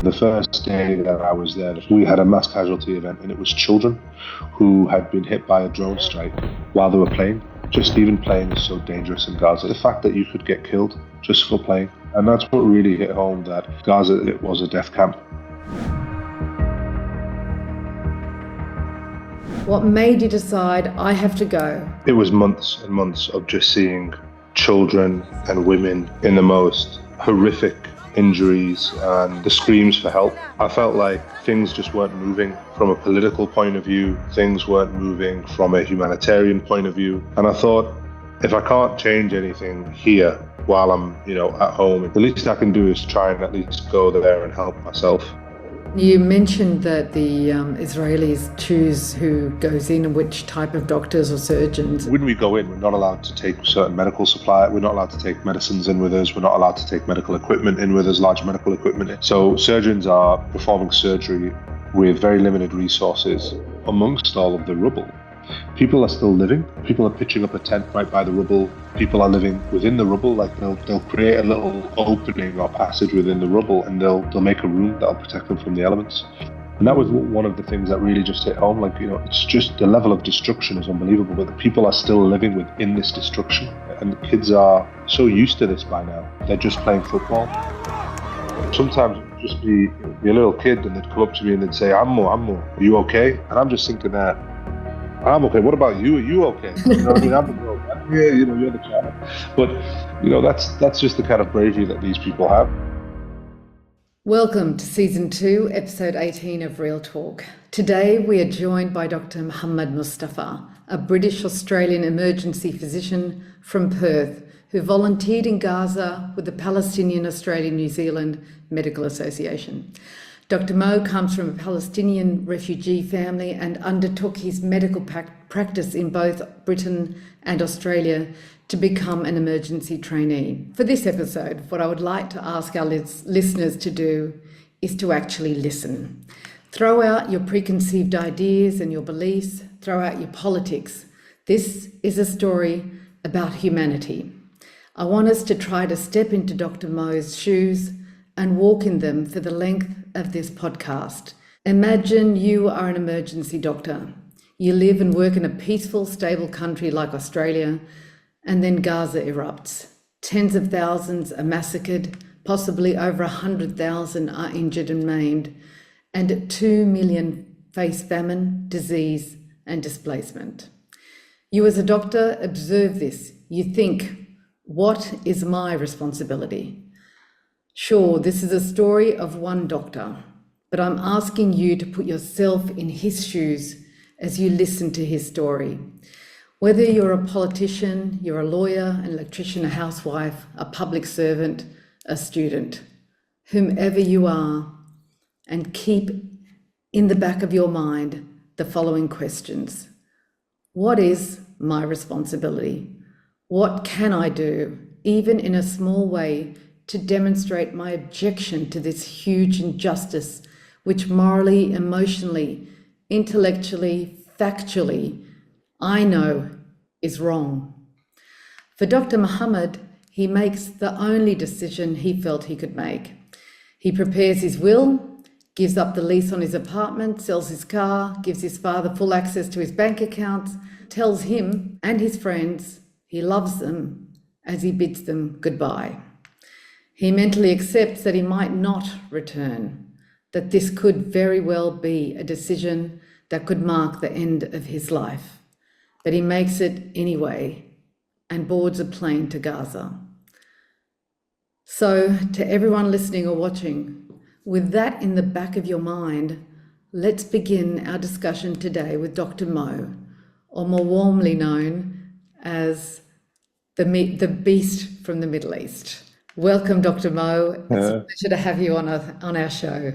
The first day that I was there, we had a mass casualty event, and it was children who had been hit by a drone strike while they were playing. Just even playing is so dangerous in Gaza. The fact that you could get killed just for playing. And that's what really hit home, that Gaza, it was a death camp. What made you decide, I have to go? It was months and months of just seeing children and women in the most horrific injuries and the screams for help. I felt like things just weren't moving from a political point of view. Things weren't moving from a humanitarian point of view. And I thought, if I can't change anything here while I'm, at home, the least I can do is try and at least go there and help myself. You mentioned that the Israelis choose who goes in and which type of doctors or surgeons. When we go in, we're not allowed to take certain medical supply. We're not allowed to take medicines in with us. We're not allowed to take medical equipment in with us, large medical equipment. So surgeons are performing surgery with very limited resources amongst all of the rubble. People are still living. People are pitching up a tent right by the rubble. People are living within the rubble. Like they'll create a little opening or passage within the rubble, and they'll make a room that'll protect them from the elements. And that was one of the things that really just hit home. It's just the level of destruction is unbelievable, but the people are still living within this destruction. And the kids are so used to this by now. They're just playing football. Sometimes it would just be a little kid, and they'd come up to me and they'd say, Ammo, are you okay? And I'm just thinking that, I'm okay. What about you? Are you okay? You know what I mean? I'm the girl. Yeah, you're the child. But, that's just the kind of bravery that these people have. Welcome to Season 2, Episode 18 of Real Talk. Today we are joined by Dr. Mohammed Mustafa, a British-Australian emergency physician from Perth who volunteered in Gaza with the Palestinian Australia-New Zealand Medical Association. Dr. Mo comes from a Palestinian refugee family and undertook his medical practice in both Britain and Australia to become an emergency trainee. For this episode, what I would like to ask our listeners to do is to actually listen. Throw out your preconceived ideas and your beliefs, throw out your politics. This is a story about humanity. I want us to try to step into Dr. Mo's shoes and walk in them for the length of this podcast. Imagine you are an emergency doctor. You live and work in a peaceful, stable country like Australia, and then Gaza erupts. Tens of thousands are massacred, possibly over 100,000 are injured and maimed, and 2 million face famine, disease, and displacement. You as a doctor observe this. You think, what is my responsibility? Sure, this is a story of one doctor, but I'm asking you to put yourself in his shoes as you listen to his story. Whether you're a politician, you're a lawyer, an electrician, a housewife, a public servant, a student, whomever you are, and keep in the back of your mind the following questions. What is my responsibility? What can I do, even in a small way, to demonstrate my objection to this huge injustice, which morally, emotionally, intellectually, factually, I know is wrong? For Dr. Mohammed, he makes the only decision he felt he could make. He prepares his will, gives up the lease on his apartment, sells his car, gives his father full access to his bank accounts, tells him and his friends he loves them as he bids them goodbye. He mentally accepts that he might not return, that this could very well be a decision that could mark the end of his life. But he makes it anyway and boards a plane to Gaza. So, to everyone listening or watching, with that in the back of your mind, let's begin our discussion today with Dr. Mo, or more warmly known as the Beast from the Middle East. Welcome, Dr. Mo. It's a pleasure to have you on our show.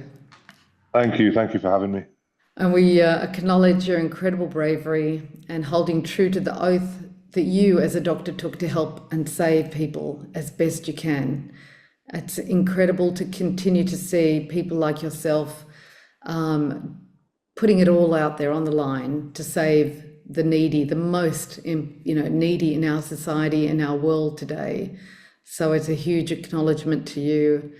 Thank you for having me. And we acknowledge your incredible bravery and holding true to the oath that you as a doctor took to help and save people as best you can. It's incredible to continue to see people like yourself putting it all out there on the line to save the needy, the most needy in our society and our world today. So it's a huge acknowledgement to you.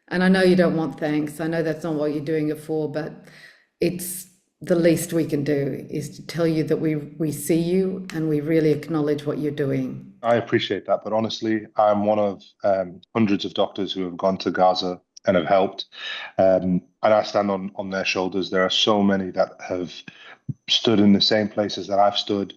And I know you don't want thanks. I know that's not what you're doing it for, but it's the least we can do is to tell you that we see you and we really acknowledge what you're doing. I appreciate that, but honestly, I'm one of hundreds of doctors who have gone to Gaza and have helped, and I stand on their shoulders. There are so many that have stood in the same places that I've stood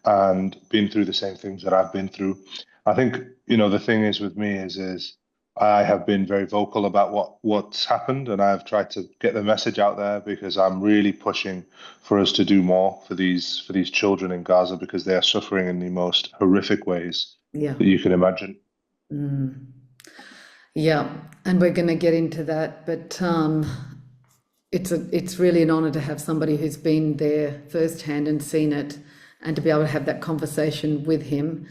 and been through the same things that I've been through. I think, the thing is with me is I have been very vocal about what's happened, and I've tried to get the message out there because I'm really pushing for us to do more for these children in Gaza because they are suffering in the most horrific ways Yeah. that you can imagine. Yeah. And we're going to get into that, but it's really an honor to have somebody who's been there firsthand and seen it and to be able to have that conversation with him.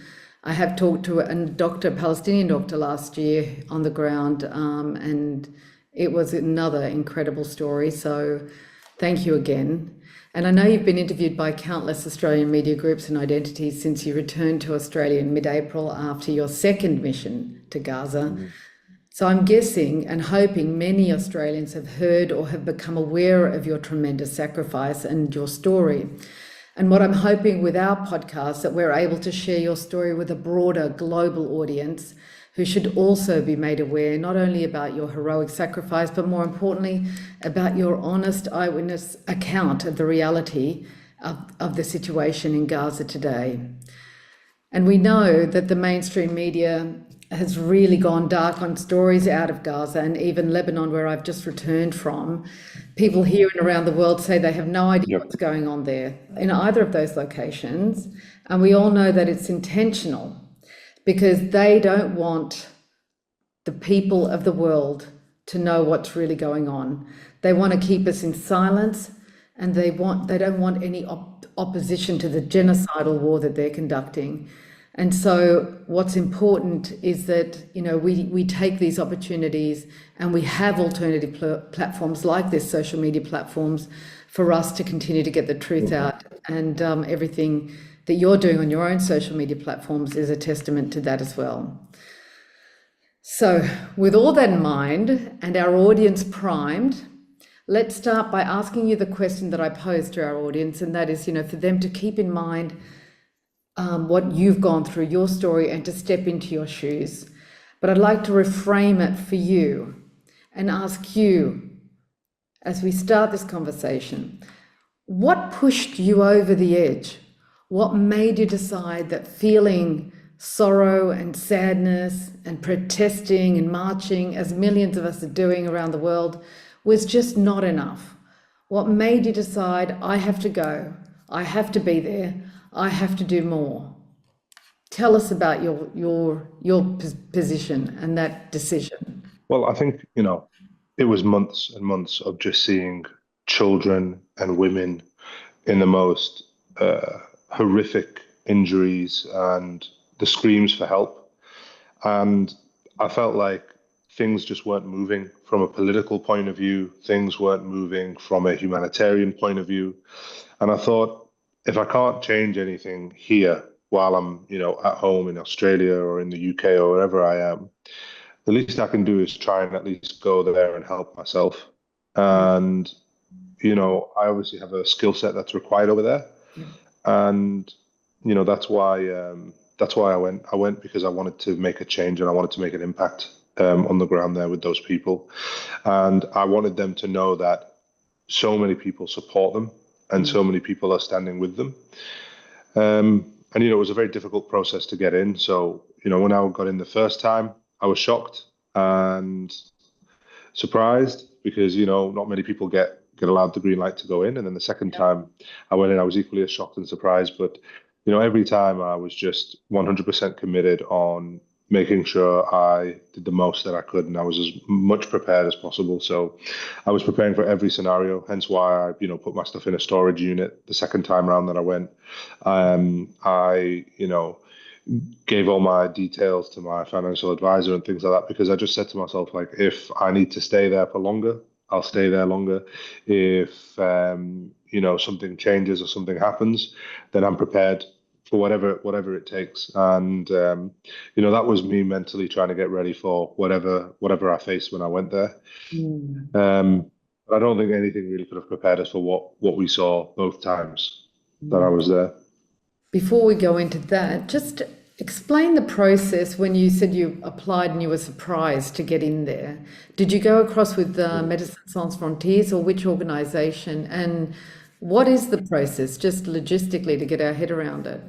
I have talked to a Palestinian doctor last year on the ground, and it was another incredible story. So thank you again. And I know you've been interviewed by countless Australian media groups and identities since you returned to Australia in mid-April after your second mission to Gaza. So I'm guessing and hoping many Australians have heard or have become aware of your tremendous sacrifice and your story. And what I'm hoping with our podcast that we're able to share your story with a broader global audience who should also be made aware not only about your heroic sacrifice, but more importantly, about your honest eyewitness account of the reality of the situation in Gaza today. And we know that the mainstream media has really gone dark on stories out of Gaza and even Lebanon, where I've just returned from. People here and around the world say they have no idea Yep. what's going on there in either of those locations. And we all know that it's intentional because they don't want the people of the world to know what's really going on. They want to keep us in silence, and they don't want any opposition to the genocidal war that they're conducting. And so what's important is that, we take these opportunities and we have alternative platforms like this, social media platforms, for us to continue to get the truth out. And everything that you're doing on your own social media platforms is a testament to that as well. So with all that in mind and our audience primed, let's start by asking you the question that I posed to our audience, and that is, for them to keep in mind what you've gone through, your story, and to step into your shoes. But I'd like to reframe it for you and ask you, as we start this conversation, what pushed you over the edge? What made you decide that feeling sorrow and sadness and protesting and marching, as millions of us are doing around the world, was just not enough? What made you decide, I have to go, I have to be there, I have to do more? Tell us about your position and that decision. Well, I think, it was months and months of just seeing children and women in the most horrific injuries and the screams for help. And I felt like things just weren't moving from a political point of view, things weren't moving from a humanitarian point of view. And I thought, if I can't change anything here while I'm, at home in Australia or in the UK or wherever I am, the least I can do is try and at least go there and help myself. And, I obviously have a skill set that's required over there. Yeah. And, that's why I went. I went because I wanted to make a change and I wanted to make an impact on the ground there with those people. And I wanted them to know that so many people support them and so many people are standing with them. And it was a very difficult process to get in. So, when I got in the first time, I was shocked and surprised because, not many people get allowed the green light to go in. And then the second time I went in, I was equally as shocked and surprised. But, every time I was just 100% committed on making sure I did the most that I could, and I was as much prepared as possible. So I was preparing for every scenario, hence why I, put my stuff in a storage unit the second time around that I went. I, gave all my details to my financial advisor and things like that, because I just said to myself, like, if I need to stay there for longer, I'll stay there longer. If, something changes or something happens, then I'm prepared for whatever it takes. And that was me mentally trying to get ready for whatever I faced when I went there. Mm. But I don't think anything really could have prepared us for what we saw both times that I was there. Before we go into that, just explain the process when you said you applied and you were surprised to get in there. Did you go across with Médecins Sans Frontières or which organisation? And what is the process, just logistically, to get our head around it?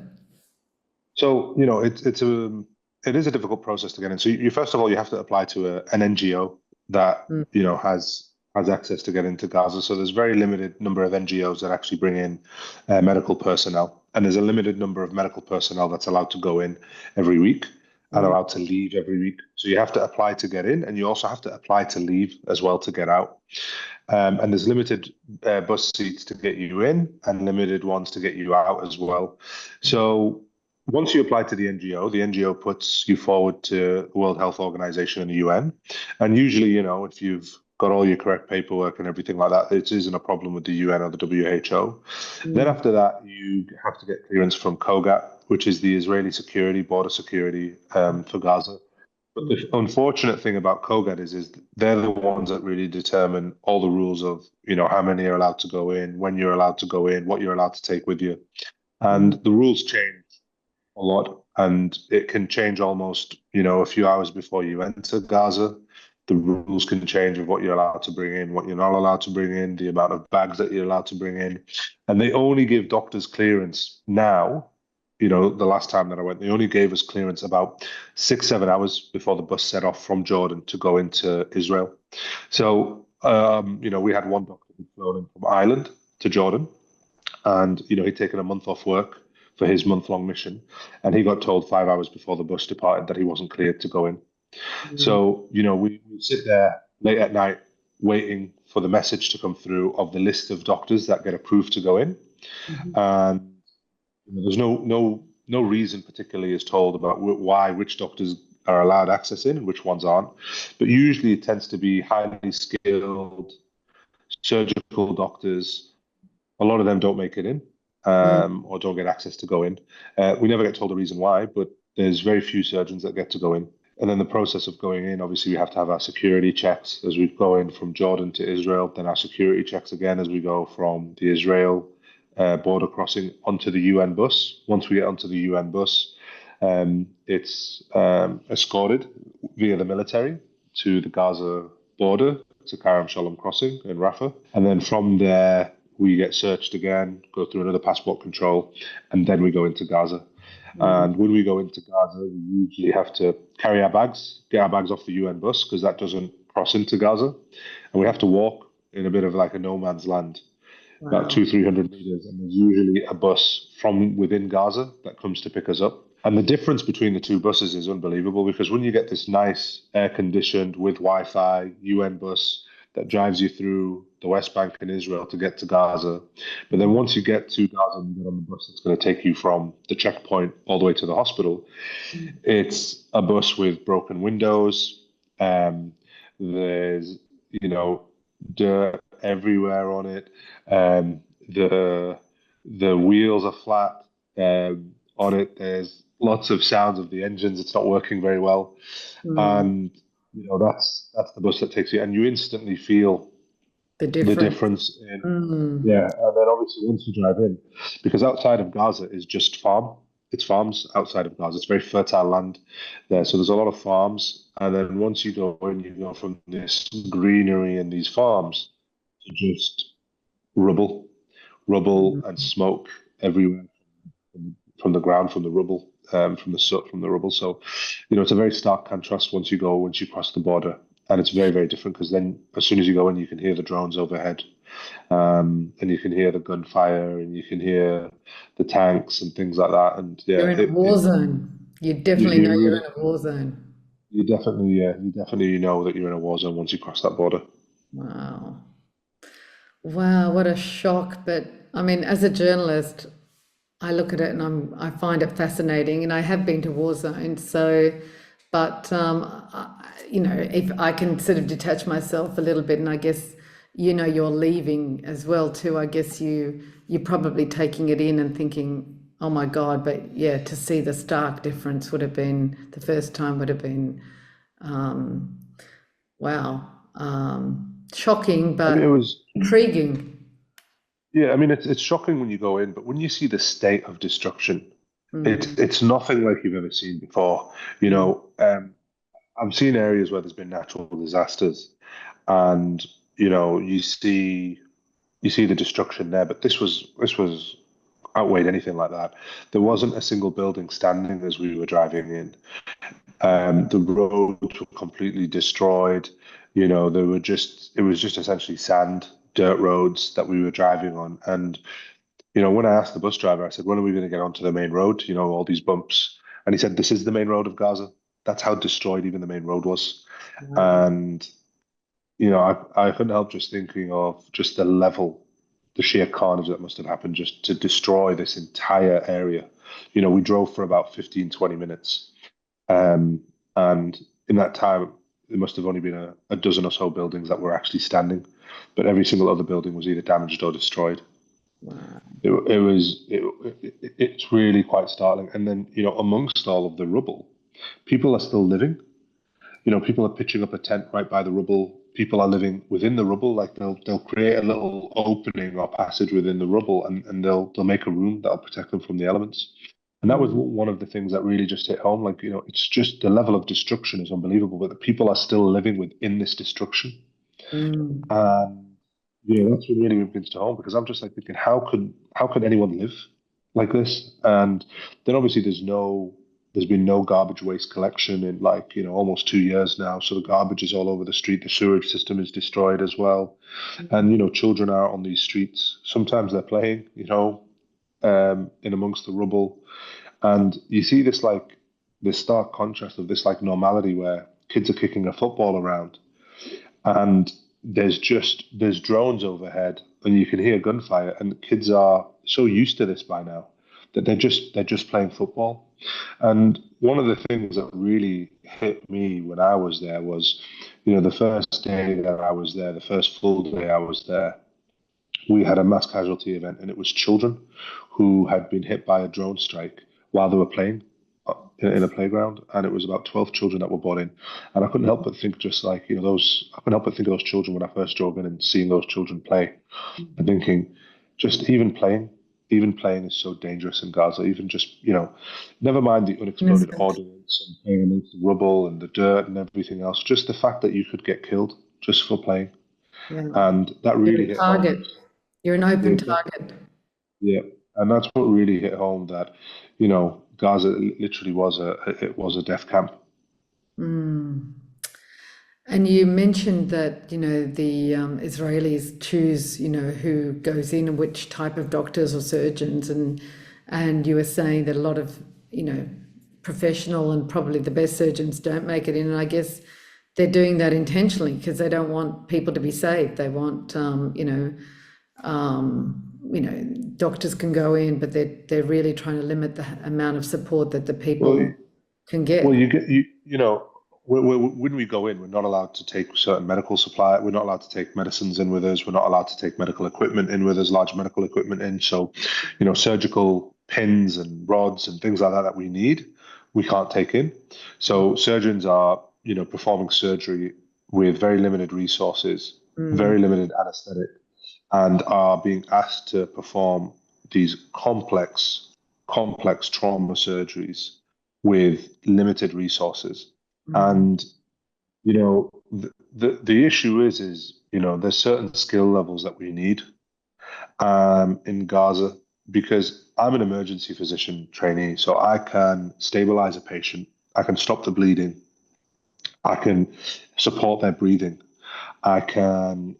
So it is a difficult process to get in. So you first of all you have to apply to an NGO that Mm. has access to get into Gaza. So there's very limited number of NGOs that actually bring in medical personnel, and there's a limited number of medical personnel that's allowed to go in every week and Right. allowed to leave every week. So you have to apply to get in, and you also have to apply to leave as well to get out. And there's limited bus seats to get you in, and limited ones to get you out as well. So once you apply to the NGO puts you forward to the World Health Organization and the UN. And usually, if you've got all your correct paperwork and everything like that, it isn't a problem with the UN or the WHO. Then Mm. after that, you have to get clearance from COGAT, which is the Israeli security, border security for Gaza. But the unfortunate thing about COGAT is they're the ones that really determine all the rules of, how many are allowed to go in, when you're allowed to go in, what you're allowed to take with you. And Mm. the rules change a lot, and it can change almost, a few hours before you enter Gaza. The rules can change of what you're allowed to bring in, what you're not allowed to bring in, the amount of bags that you're allowed to bring in. And they only give doctors clearance now. The last time that I went, they only gave us clearance about 6, 7 hours before the bus set off from Jordan to go into Israel. So, we had one doctor who'd flown in from Ireland to Jordan, and he'd taken a month off work for his month-long mission, and he got told 5 hours before the bus departed that he wasn't cleared to go in. Mm. So we sit there late at night waiting for the message to come through of the list of doctors that get approved to go in, Mhm. and there's no reason particularly is told about why which doctors are allowed access in and which ones aren't. But usually it tends to be highly skilled surgical doctors. A lot of them don't make it in, Mm. or don't get access to go in. We never get told the reason why, but there's very few surgeons that get to go in. And then the process of going in, obviously, we have to have our security checks as we go in from Jordan to Israel, then our security checks again as we go from the Israel border crossing onto the UN bus. Once we get onto the UN bus, it's escorted via the military to the Gaza border, to Karam Shalom crossing in Rafah. And then from there, we get searched again, go through another passport control, and then we go into Gaza. Mm. And when we go into Gaza, we usually have to carry our bags, get our bags off the UN bus, because that doesn't cross into Gaza. And we have to walk in a bit of like a no man's land, about Wow. 200-300 meters. And there's usually a bus from within Gaza that comes to pick us up. And the difference between the two buses is unbelievable, because when you get this nice air conditioned with Wi-Fi UN bus that drives you through the West Bank and Israel to get to Gaza, but then once you get to Gaza and you get on the bus that's going to take you from the checkpoint all the way to the hospital, it's a bus with broken windows. There's dirt everywhere on it. The wheels are flat on it. There's lots of sounds of the engines. It's not working very well, Mm. and that's the bus that takes you, and you instantly feel The the difference. difference in. Mm. Yeah, and then obviously once you drive in, because outside of Gaza is just farm. It's farms outside of Gaza. It's very fertile land there, so there's a lot of farms. And then once you go in, you go from this greenery and these farms to just rubble, rubble and Mm. smoke everywhere from the ground, from the rubble, from the soot, from the rubble. So, it's a very stark contrast once you cross the border, and it's very, very different because then as soon as you go in, you can hear the drones overhead, and you can hear the gunfire, and you can hear the tanks and things like that. And yeah, You're in a war zone. You you, definitely know you you're really, in a war zone. you definitely know that you're in a war zone once you cross that border. Wow. Wow, what a shock. But I mean, as a journalist, I look at it and I find it fascinating, and I have been to war zones. So, but if I can sort of detach myself a little bit, and I guess you're leaving as well too. I guess you're probably taking it in and thinking, oh my God, but yeah, to see the stark difference would have been, the first time would have been, um, wow, shocking, I mean, it but was, intriguing. yeah, I mean, it's shocking when you go in, but when you see the state of destruction, Mm, it's nothing like you've ever seen before. You mm, know, I've seen areas where there's been natural disasters, and you see the destruction there, but this was outweighed anything like that. There wasn't a single building standing as we were driving in. The roads were completely destroyed. It was just essentially sand, dirt roads that we were driving on. And, when I asked the bus driver, I said, when are we going to get onto the main road? All these bumps. And he said, this is the main road of Gaza. That's how destroyed even the main road was. wow. And, I couldn't help just thinking of just the sheer carnage that must have happened just to destroy this entire area. We drove for about 15, 20 minutes. Um, and in that time, there must have only been a dozen or so buildings that were actually standing, but every single other building was either damaged or destroyed. Wow. It's really quite startling. And then, amongst all of the rubble, people are still living. People are pitching up a tent right by the rubble. People are living within the rubble. Like they'll create a little opening or passage within the rubble, and they'll make a room that'll protect them from the elements. And that was Mm, one of the things that really just hit home. Like, it's just the level of destruction is unbelievable, but the people are still living within this destruction. mm. And that's what really brings to home, because I'm just like thinking, how could anyone live like this? And then obviously there's been no garbage waste collection in, like, almost 2 years now. So the garbage is all over the street. The sewage system is destroyed as well. And children are on these streets. Sometimes they're playing, in amongst the rubble. And you see this stark contrast of this like normality where kids are kicking a football around, and there's drones overhead, and you can hear gunfire, and the kids are so used to this by now that they're just playing football. And one of the things that really hit me when I was there was, the first day that I was there, the first full day I was there, we had a mass casualty event, and it was children who had been hit by a drone strike while they were playing in a playground, and it was about 12 children that were brought in. And I couldn't help but think, just like, I couldn't help but think of those children when I first drove in and seeing those children play, and thinking, just even playing is so dangerous in Gaza. Even just, never mind the unexploded Innocent. ordnance and playing amongst the rubble and the dirt and everything else, just the fact that you could get killed just for playing. Yeah. And that You're really a hit home. target. You're an Yeah, open exactly. target. Yeah, and that's what really hit home, that Gaza literally was a death camp. Mm. And you mentioned that, the Israelis choose, who goes in and which type of doctors or surgeons, and you were saying that a lot of, professional and probably the best surgeons don't make it in. And I guess they're doing that intentionally because they don't want people to be saved. They want, doctors can go in, but they're really trying to limit the amount of support that the Well, people can well, get. when we go in, we're not allowed to take certain medical supply. We're not allowed to take medicines in with us. We're not allowed to take medical equipment in with us, large medical equipment in. So, surgical pins and rods and things like that we need, we can't take in. So surgeons are, performing surgery with very limited resources, Mm, very limited anesthetic, and are being asked to perform these complex trauma surgeries with limited resources. mm, And the issue is there's certain skill levels that we need in Gaza, because I'm an emergency physician trainee, so I can stabilize a patient, I can stop the bleeding, I can support their breathing, I can,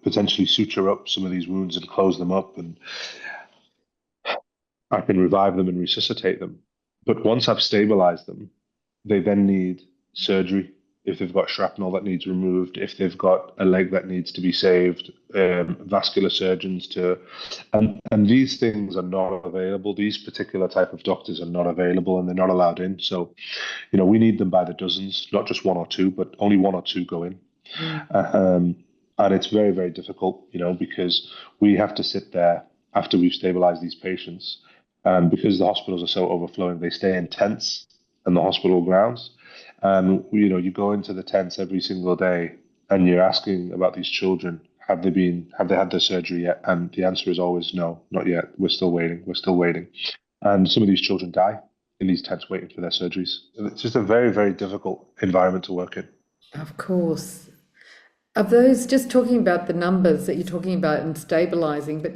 potentially suture up some of these wounds and close them up, and I can revive them and resuscitate them. But once I've stabilized them, they then need surgery. If they've got shrapnel that needs removed, if they've got a leg that needs to be saved, vascular surgeons and these things are not available. These particular type of doctors are not available, and they're not allowed in. So, we need them by the dozens, not just one or two, but only one or two go in. mm, Um, and it's very, very difficult, because we have to sit there. after we've stabilized these patients. And because the hospitals are so overflowing, they stay in tents in the hospital grounds. And you go into the tents every single day, and you're asking about these children. Have they had their surgery yet? And the answer is always no, not yet. We're still waiting. We're still waiting. And some of these children die in these tents waiting for their surgeries. It's just a very, very difficult environment to work in. Of course. Of those, just talking about the numbers that you're talking about and stabilizing, but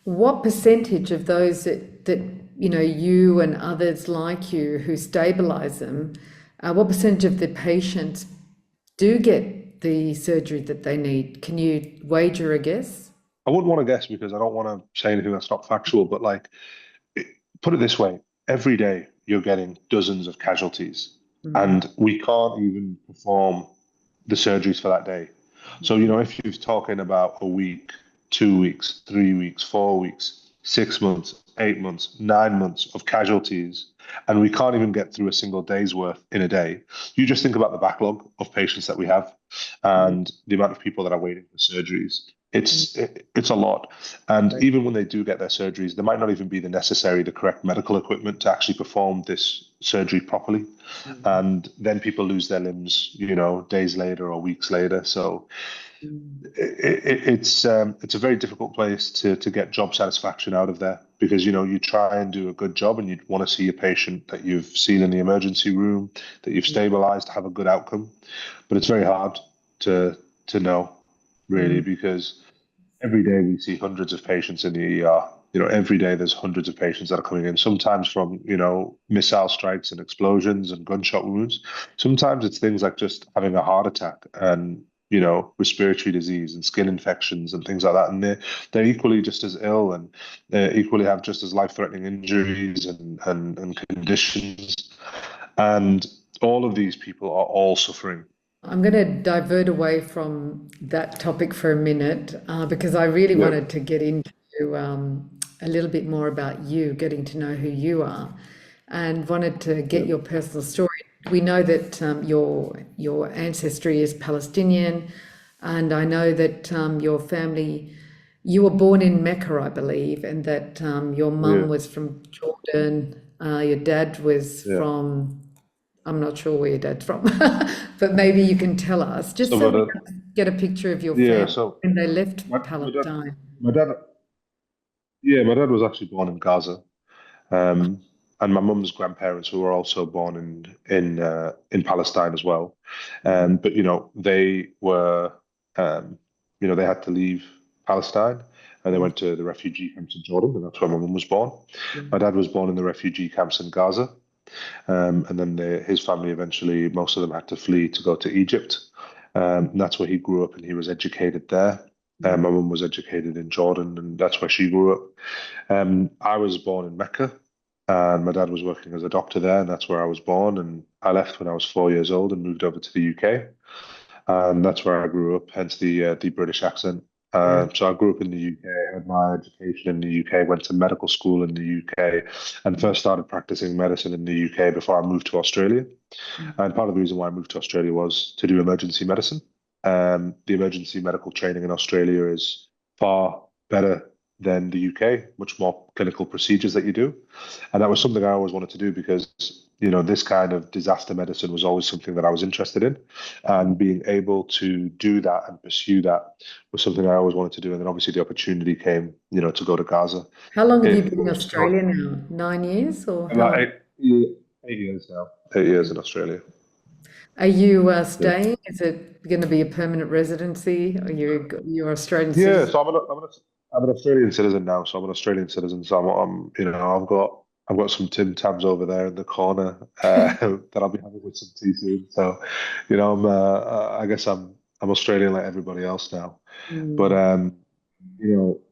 what percentage of those that you and others like you who stabilize them, what percentage of the patients do get the surgery that they need? Can you wager a guess? I wouldn't want to guess because I don't want to say anything that's not factual, but like, put it this way, every day you're getting dozens of casualties, Mm. and we can't even perform the surgeries for that day. So, if you're talking about a week, 2 weeks, 3 weeks, 4 weeks, 6 months, 8 months, 9 months of casualties, and we can't even get through a single day's worth in a day, you just think about the backlog of patients that we have and the amount of people that are waiting for surgeries. It's a lot. And even when they do get their surgeries, there might not even be the correct medical equipment to actually perform this surgery properly. And then people lose their limbs, days later or weeks later. So it's a very difficult place to get job satisfaction out of there, because you try and do a good job, and you want to see a patient that you've seen in the emergency room, that you've stabilized, have a good outcome. But it's very hard to know, really, because every day we see hundreds of patients in the ER. Every day there's hundreds of patients that are coming in, sometimes from, missile strikes and explosions and gunshot wounds. Sometimes it's things like just having a heart attack and, respiratory disease and skin infections and things like that. And they're equally just as ill, and they equally have just as life-threatening injuries and conditions. And all of these people are all suffering. I'm going to divert away from that topic for a minute because I really Yeah. wanted to get into a little bit more about you, getting to know who you are, and wanted to get Yeah. your personal story. We know that your ancestry is Palestinian, and I know that your family, you were born in Mecca, I believe, and that your Yeah. mum was from Jordan, your dad was Yeah. from, I'm not sure where your dad's from, but maybe you can tell us, just So, so but we can get a picture of your yeah, family so when they left my dad, Palestine. my dad, yeah, my dad was actually born in Gaza, um, and my mum's grandparents who were also born in Palestine as well. But they were, they had to leave Palestine, and they went to the refugee camps in Jordan, and that's where my mum was born. My dad was born in the refugee camps in Gaza, and then his family eventually, most of them had to flee to go to Egypt. And that's where he grew up, and he was educated there. My mum was educated in Jordan, and that's where she grew up. I was born in Mecca, and my dad was working as a doctor there, and that's where I was born. And I left when I was 4 years old and moved over to the UK, and that's where I grew up. Hence the British accent. Yeah. So I grew up in the UK, had my education in the UK, went to medical school in the UK, and first started practicing medicine in the UK before I moved to Australia. And part of the reason why I moved to Australia was to do emergency medicine. The emergency medical training in Australia is far better than the UK, much more clinical procedures that you do. And that was something I always wanted to do because, this kind of disaster medicine was always something that I was interested in. And being able to do that and pursue that was something I always wanted to do. And then obviously the opportunity came, to go to Gaza. How long have you It been in was so, Australia now? 9 years or how about long? 8 years now, 8 years in Australia. Are you Yeah. staying? Is it going to be a permanent residency? Are you're Australian Yeah, citizen? so I'm an Australian citizen now. So I'm an Australian citizen. So I've got some Tim Tams over there in the corner that I'll be having with some tea soon. So, I guess I'm Australian like everybody else now. But Mm.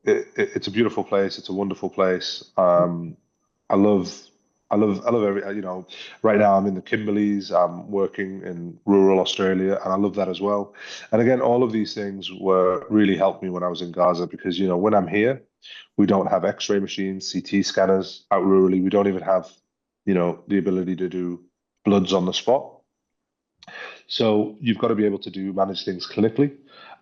it's a beautiful place. It's a wonderful place. I love, I love every. Right now I'm in the Kimberleys. I'm working in rural Australia, and I love that as well. And again, all of these things were really helped me when I was in Gaza because when I'm here, we don't have X-ray machines, CT scanners out rurally. We don't even have, the ability to do bloods on the spot. So you've got to be able to manage things clinically,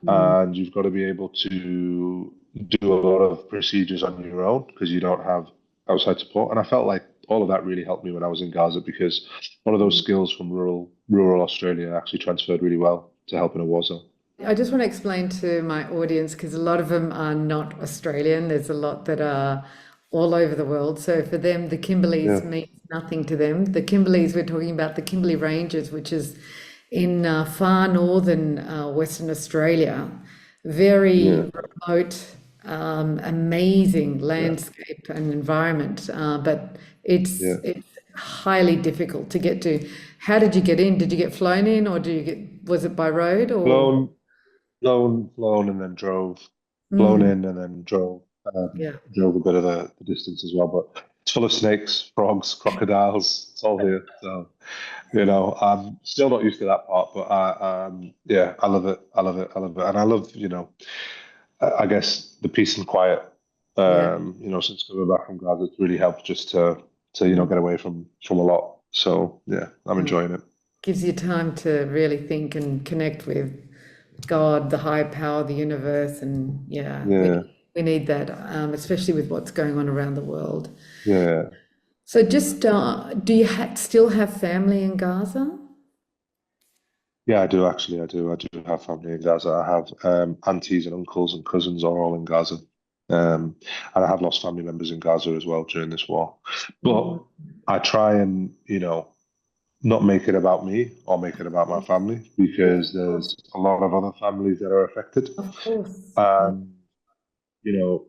Mm. and you've got to be able to do a lot of procedures on your own because you don't have outside support. And I felt like all of that really helped me when I was in Gaza because one of those skills from rural Australia actually transferred really well to help in a war zone. I just want to explain to my audience because a lot of them are not Australian. There's a lot that are all over the world. So for them, the Kimberleys Yeah, means nothing to them. The Kimberleys, we're talking about the Kimberley Ranges, which is in far northern Western Australia. yeah, Very remote, amazing yeah, landscape and environment, but yeah. it's highly difficult to get to. How did you get in? Did you get flown in, or do you get, was it by road or? Flown, flown, and then drove. Flown Mm, in and then drove. yeah, Drove a bit of the distance as well, but it's full of snakes, frogs, crocodiles. It's all here. So, I'm still not used to that part, but yeah, I love it. I love it. I love it. And I love, I guess the peace and quiet, yeah. since coming back from Gaza, it's really helped just to, Mm, get away from a lot. So yeah, I'm mm. enjoying it. Gives you time to really think and connect with God, the higher power, the universe, and yeah, Yeah, we need that, especially with what's going on around the world. yeah. So, just do you still have family in Gaza? Yeah, I do actually. I do. I do have family in Gaza. I have aunties and uncles and cousins are all in Gaza. And I have lost family members in Gaza as well during this war. Mm, But I try and, not make it about me or make it about my family yeah, because of course, there's a lot of other families that are affected. of course. Yeah. And, you know,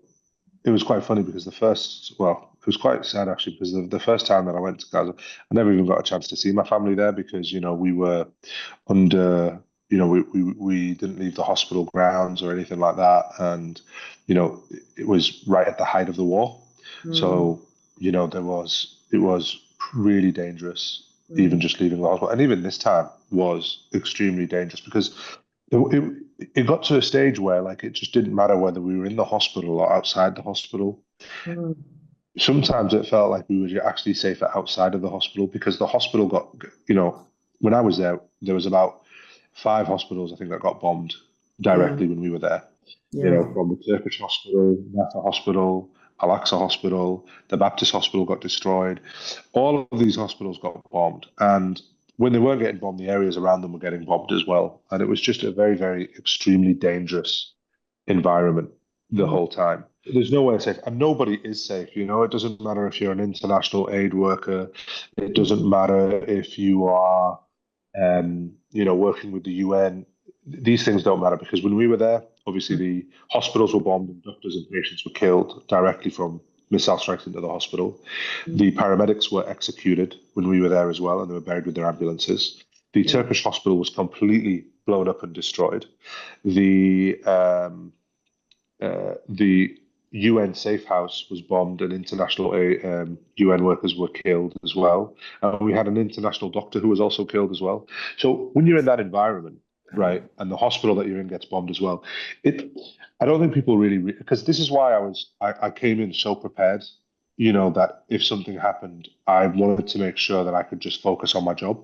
it was quite funny because it was quite sad actually because the first time that I went to Gaza, I never even got a chance to see my family there because, we were under, we didn't leave the hospital grounds or anything like that. And, it was right at the height of the war. Mm, So, it was really dangerous, even mm, just leaving the hospital. And even this time was extremely dangerous because it got to a stage where like it just didn't matter whether we were in the hospital or outside the hospital. mm, Sometimes it felt like we were actually safer outside of the hospital because the hospital got, when I was there, there was about five hospitals I think that got bombed yeah, directly when we were there. yeah, From the Turkish hospital, Nafa Hospital, Al-Aqsa Hospital, the Baptist Hospital got destroyed. All of these hospitals got bombed, and when they weren't getting bombed, the areas around them were getting bombed as well. And it was just a very, very extremely dangerous environment the mm, whole time. There's nowhere safe, and nobody is safe. It doesn't matter if you're an international aid worker. It doesn't mm, matter if you are, working with the UN. These things don't matter because when we were there, obviously mm, the hospitals were bombed and doctors and patients were killed directly from missile strikes into the hospital. The mm, paramedics were executed when we were there as well, and they were buried with their ambulances. The yeah, Turkish hospital was completely blown up and destroyed. The UN safe house was bombed, and international UN workers were killed as well. And we had an international doctor who was also killed as well. So when you're in that environment, right, and the hospital that you're in gets bombed as well, it I don't think people really because this is why I came in so prepared. That if something happened, I wanted to make sure that I could just focus on my job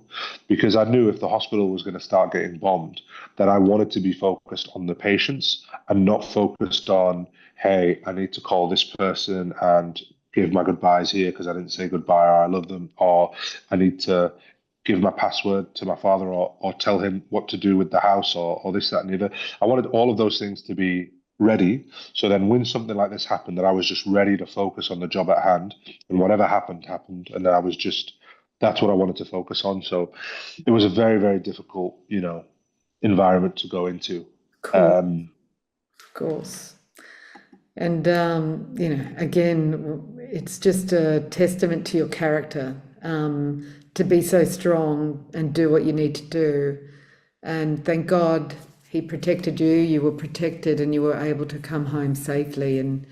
because I knew if the hospital was going to start getting bombed, that I wanted to be focused on the patients and not focused on, hey, I need to call this person and give my goodbyes here because I didn't say goodbye or I love them, or I need to give my password to my father or tell him what to do with the house or this, that, and the other. I wanted all of those things to be ready. So then when something like this happened, that I was just ready to focus on the job at hand and whatever happened, happened. And then that's what I wanted to focus on. So it was a very, very difficult, environment to go into. cool, Um, of course. And, again, it's just a testament to your character, to be so strong and do what you need to do. And thank God he protected you, you were protected, and you were able to come home safely. And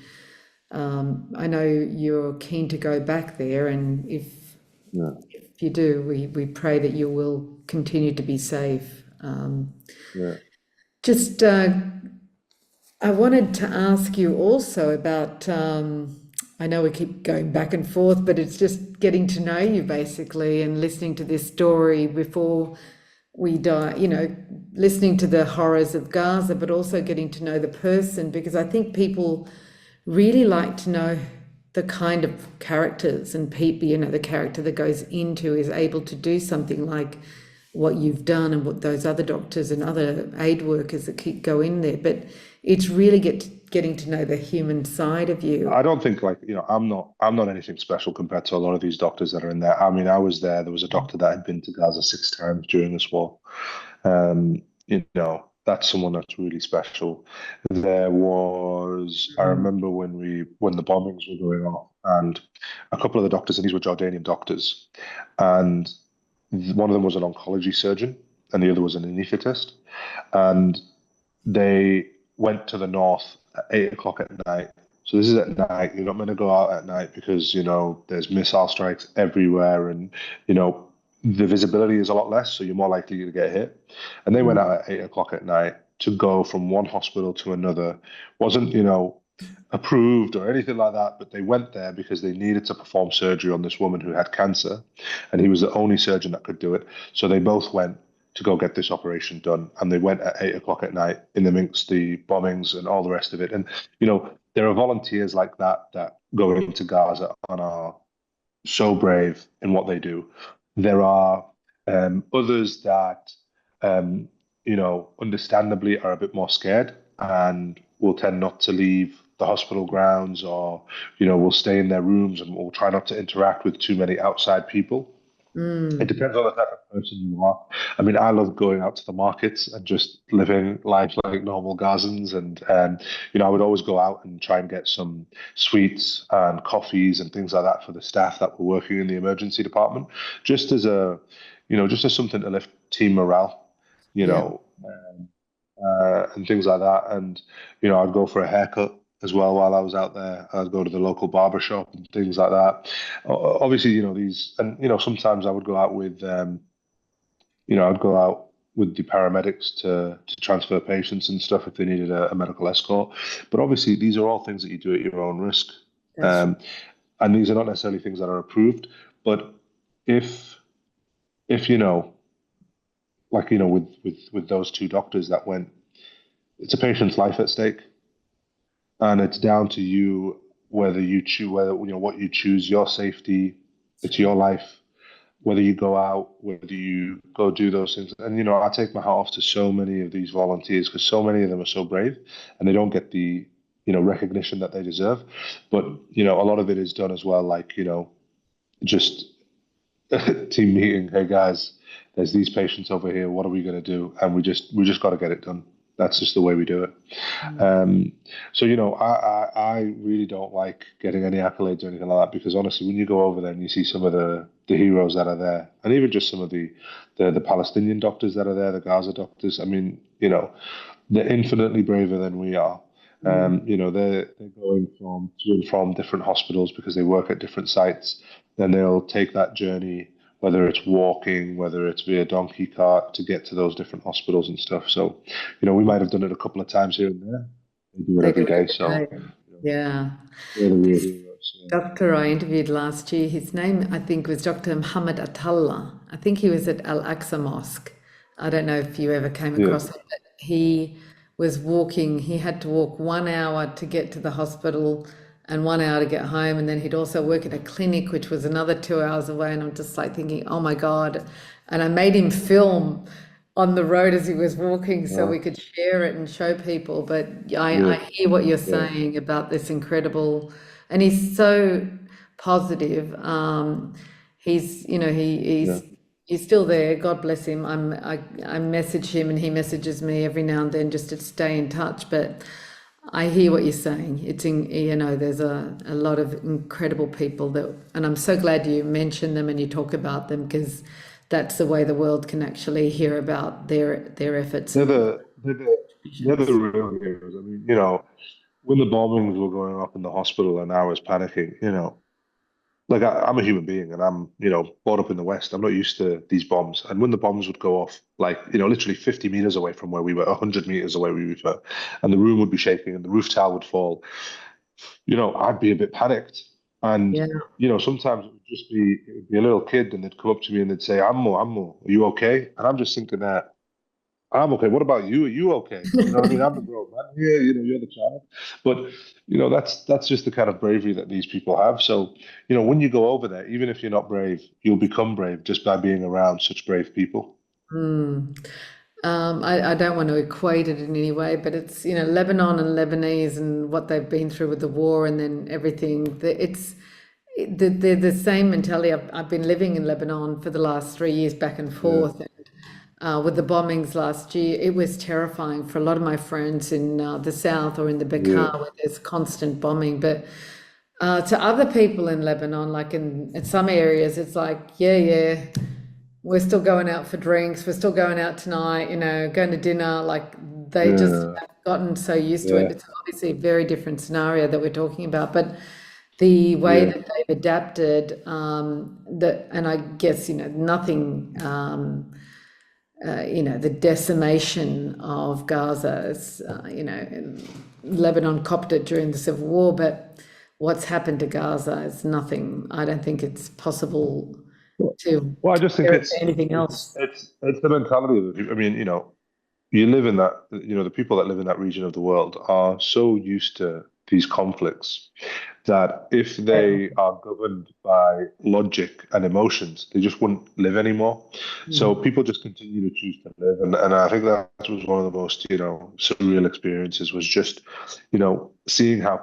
I know you're keen to go back there. And yeah, if you do, we pray that you will continue to be safe. yeah, Just I wanted to ask you also about, I know we keep going back and forth, but it's just getting to know you basically and listening to this story before we die, listening to the horrors of Gaza, but also getting to know the person, because I think people really like to know the kind of characters and people, the character that goes into is able to do something like what you've done and what those other doctors and other aid workers that keep go in there. But it's really getting to know the human side of you. I don't think like, I'm not anything special compared to a lot of these doctors that are in there. I mean, I was there. There was a doctor that had been to Gaza 6 times during this war. That's someone that's really special. There was, I remember when the bombings were going off, and a couple of the doctors, and these were Jordanian doctors, and one of them was an oncology surgeon, and the other was an anaesthetist, and they went to the north at 8 o'clock at night. So this is at night. You're not going to go out at night because there's missile strikes everywhere, and you know the visibility is a lot less, so you're more likely to get hit. And they went out at 8 o'clock at night to go from one hospital to another. Wasn't approved or anything like that, but they went there because they needed to perform surgery on this woman who had cancer, and he was the only surgeon that could do it. So they both went to go get this operation done. And they went at 8 o'clock at night in amongst the bombings and all the rest of it. And, there are volunteers like that that go into Gaza and are so brave in what they do. There are others that, understandably are a bit more scared and will tend not to leave the hospital grounds or, will stay in their rooms and will try not to interact with too many outside people. It Mm. depends on the type of person you are. I mean, I love going out to the markets and just living life like normal Gazans. And, I would always go out and try and get some sweets and coffees and things like that for the staff that were working in the emergency department, just as just as something to lift team morale, you Yeah. know, and things like that. And, I'd go for a haircut as well while I was out there. I'd go to the local barber shop and things like that. Obviously, and, sometimes I would go out with, I'd go out with the paramedics to transfer patients and stuff if they needed a medical escort. But obviously, these are all things that you do at your own risk. That's Um, and these are not necessarily things that are approved. But if, if, like, with those two doctors that went, it's a patient's life at stake. And it's down to you whether you choose whether what you choose, your safety, it's your life, whether you go out, whether you go do those things. And I take my hat off to so many of these volunteers because so many of them are so brave and they don't get the recognition that they deserve. But a lot of it is done as well, like just team meeting. Hey guys, there's these patients over here. What are we going to do? And we just got to get it done. That's just the way we do it. Um, so I really don't like getting any accolades or anything like that because honestly, when you go over there and you see some of the heroes that are there, and even just some of the Palestinian doctors that are there, the Gaza doctors, I mean, they're infinitely braver than we are. mm. They're going from to and from different hospitals because they work at different sites. Then they'll take that journey, whether it's walking, whether it's via donkey cart, to get to those different hospitals and stuff. So, we might have done it a couple of times here and there. They do it They every do day. it every So, day. Yeah. they're the real This heroes. Yeah. doctor I interviewed last year, his name I think was Dr. Muhammad Atallah. I think he was at Al Aqsa Mosque. I don't know if you ever came Yeah. across him, but he was walking, he had to walk 1 hour to get to the hospital and 1 hour to get home. And then he'd also work at a clinic, which was another 2 hours away. And I'm just like thinking, oh my God. And I made him film on the road as he was walking so we Wow. could share it and show people. But Yeah. I hear what you're Yeah. saying about this incredible, and he's so positive. He's, Yeah. he's still there. God bless him. I message him and he messages me every now and then just to stay in touch. But I hear what you're saying. There's a lot of incredible people that, and I'm so glad you mention them and you talk about them because that's the way the world can actually hear about their efforts They're and the they're the they're the visions. real heroes. I mean, when the bombings were going off in the hospital and I was panicking, like I'm a human being and I'm, brought up in the West. I'm not used to these bombs. And when the bombs would go off, like, literally 50 meters away from where we were, 100 meters away we were, and the room would be shaking and the roof tile would fall, I'd be a bit panicked. And Yeah. sometimes it would be a little kid, and they'd come up to me and they'd say, "Ammo, Ammo, are you okay?" And I'm just thinking that I'm okay. What about you? Are you okay? You know what I mean? I'm the grown man here. You're the child. But that's just the kind of bravery that these people have. So when you go over there, even if you're not brave, you'll become brave just by being around such brave people. Mm. I don't want to equate it in any way, but it's, Lebanon and Lebanese and what they've been through with the war and then everything. They're the same mentality. I've been living in Lebanon for the last 3 years back and Yeah, forth. With the bombings last year, it was terrifying for a lot of my friends in the south or in the yeah, Bekaa where there's constant bombing. But to other people in Lebanon, like in some areas, it's like, yeah, yeah, we're still going out for drinks, we're still going out tonight, going to dinner. Like they just yeah, have gotten so used to it. yeah, It's obviously a very different scenario that we're talking about, but the way yeah. that they've adapted, and I guess, nothing, the decimation of Gaza is, Lebanon copped it during the civil war, but what's happened to Gaza is nothing. I don't think it's possible to Well, I just think compare it to anything else. it's the mentality of the people. I mean, you live in that, the people that live in that region of the world are so used to these conflicts that if Yeah. they are governed by logic and emotions, they just wouldn't live anymore. So Mm. people just continue to choose to live. And I think that was one of the most, surreal experiences was just, seeing how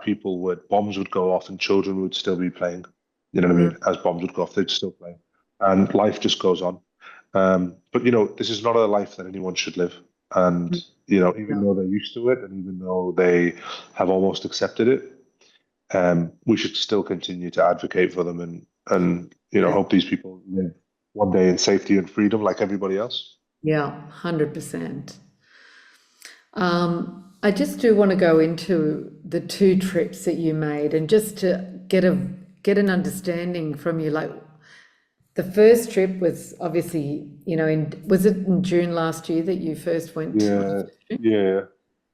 bombs would go off and children would still be playing. You know what I Mm. mean? As bombs would go off, they'd still play. And life just goes on. But this is not a life that anyone should live. And even Yeah. though they're used to it, and even though they have almost accepted it, we should still continue to advocate for them and Yeah. hope these people live one day in safety and freedom like everybody else. Yeah, 100%. I just do want to go into the two trips that you made and just to get an understanding from you. Like the first trip was obviously, was it in June last year that you first went on the Yeah, first trip? yeah, yeah.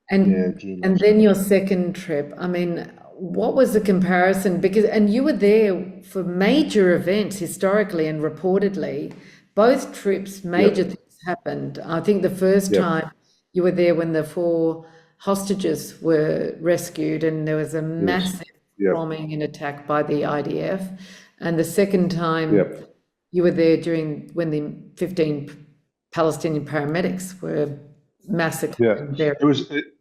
And June and last then year. your second trip, I mean, what was the comparison? Because and you were there for major events historically and reportedly, both trips, major Yep, things happened. I think the first yep, time you were there when the four hostages were rescued and there was a yes, massive yep, bombing and attack by the IDF. And the second time yep. you were there during when the 15 Palestinian paramedics were massacred Yeah, and buried.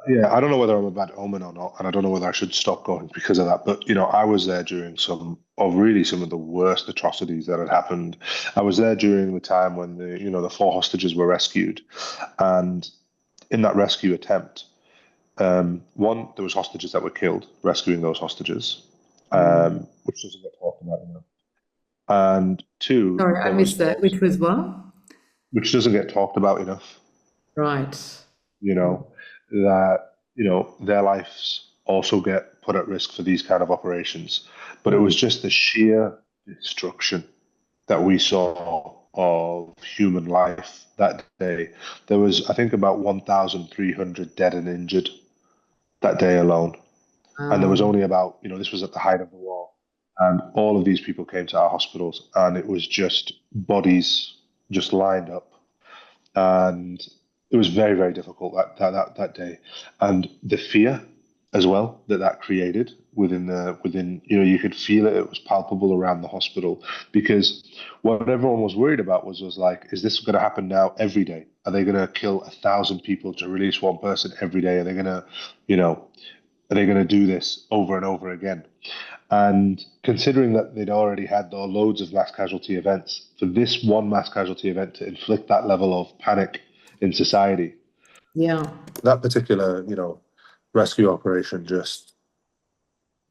yeah, I don't know whether I'm a bad omen or not, and I don't know whether I should stop going because of that. But I was there during some of the worst atrocities that had happened. I was there during the time when the four hostages were rescued, and in that rescue attempt, one, there was hostages that were killed rescuing those hostages, Mm. which doesn't get talked about enough. And two, Sorry, I there was missed that. Which was also, what? which doesn't get talked about enough. Right. you know, that, their lives also get put at risk for these kind of operations. But it Yeah. was just the sheer destruction that we saw of human life that day. There was, I think, about 1,300 dead and injured that day alone. And there was Um, only about, this was at the height of the war. And all of these people came to our hospitals, and it was just bodies just lined up, and it was very very difficult that day, and the fear as well that created within you could feel it. It was palpable around the hospital because what everyone was worried about was like, is this going to happen now every day? Are they going to kill 1,000 people to release one person every day? Are they going to you know are they going to do this over and over again? And considering that they'd already had loads of mass casualty events, for this one mass casualty event to inflict that level of panic in society, yeah. that particular, rescue operation, just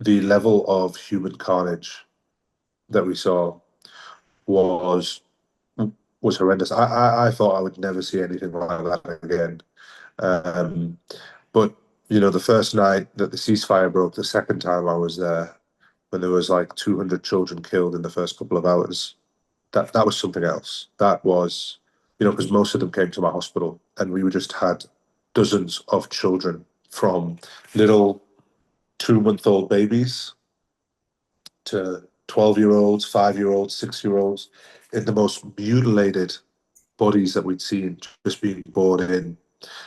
the level of human carnage that we saw was was horrendous. I thought I would never see anything like that again. Um, but the first night that the ceasefire broke, the second time I was there, when there was like 200 children killed in the first couple of hours, that was something else. That was, because most of them came to my hospital, and we just had dozens of children from little 2-month-old babies to 12-year-olds, 5-year-olds, 6-year-olds, in the most mutilated bodies that we'd seen just being brought in.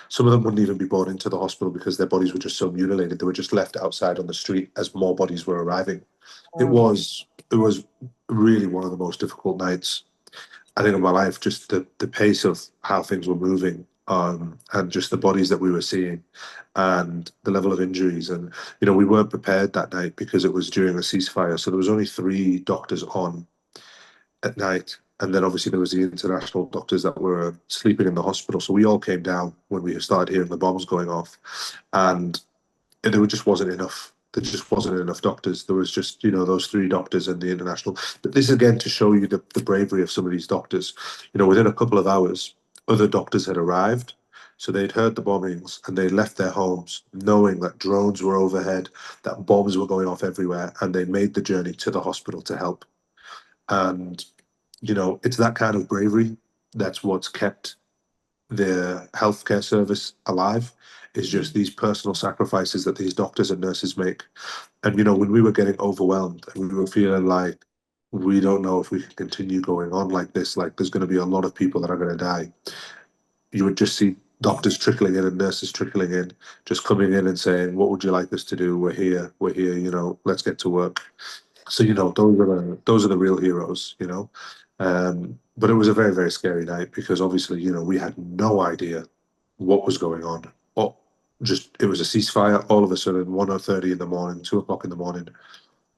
Some of them wouldn't even be brought into the hospital because their bodies were just so mutilated. They were just left outside on the street as more bodies were arriving. It was really one of the most difficult nights, I think, of my life. Just the pace of how things were moving, and just the bodies that we were seeing, and the level of injuries. And we weren't prepared that night because it was during a ceasefire, so there was only 3 doctors on at night. And then obviously there was the international doctors that were sleeping in the hospital. So we all came down when we started hearing the bombs going off, and there just wasn't enough. There just wasn't enough doctors. There was just, those 3 doctors and the international. But this is again to show you the bravery of some of these doctors. Within a couple of hours, other doctors had arrived. So they'd heard the bombings and they left their homes knowing that drones were overhead, that bombs were going off everywhere, and they made the journey to the hospital to help. And, it's that kind of bravery that's what's kept the healthcare service alive, is just these personal sacrifices that these doctors and nurses make. And when we were getting overwhelmed and we were feeling like we don't know if we can continue going on like this, like there's going to be a lot of people that are going to die, you would just see doctors trickling in and nurses trickling in, just coming in and saying, "What would you like us to do? We're here. Let's get to work." So those are the real heroes. But it was a very, very scary night because obviously we had no idea what was going on. Oh, just it was a ceasefire. All of a sudden, 1:30 in the morning, 2 o'clock in the morning,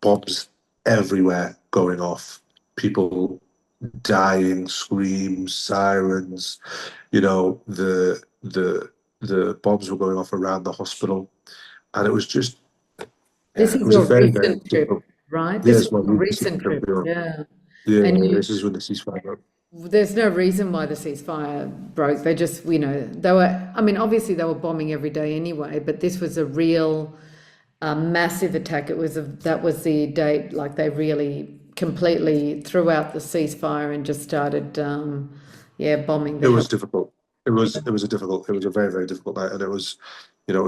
bombs everywhere going off. People dying, screams, sirens. The bombs were going off around the hospital, and it was just, This yeah, it is was a your very, very recent trip, difficult. right? This Yes, is my your recent recent trip. trip, yeah. Yeah, And this is when the ceasefire. there's no reason why the ceasefire broke. They just, they were, I mean, obviously they were bombing every day anyway, but this was a real massive attack. That was the date, like they really completely threw out the ceasefire and just started, bombing It the was hell. difficult. It was a very, very difficult night, and it was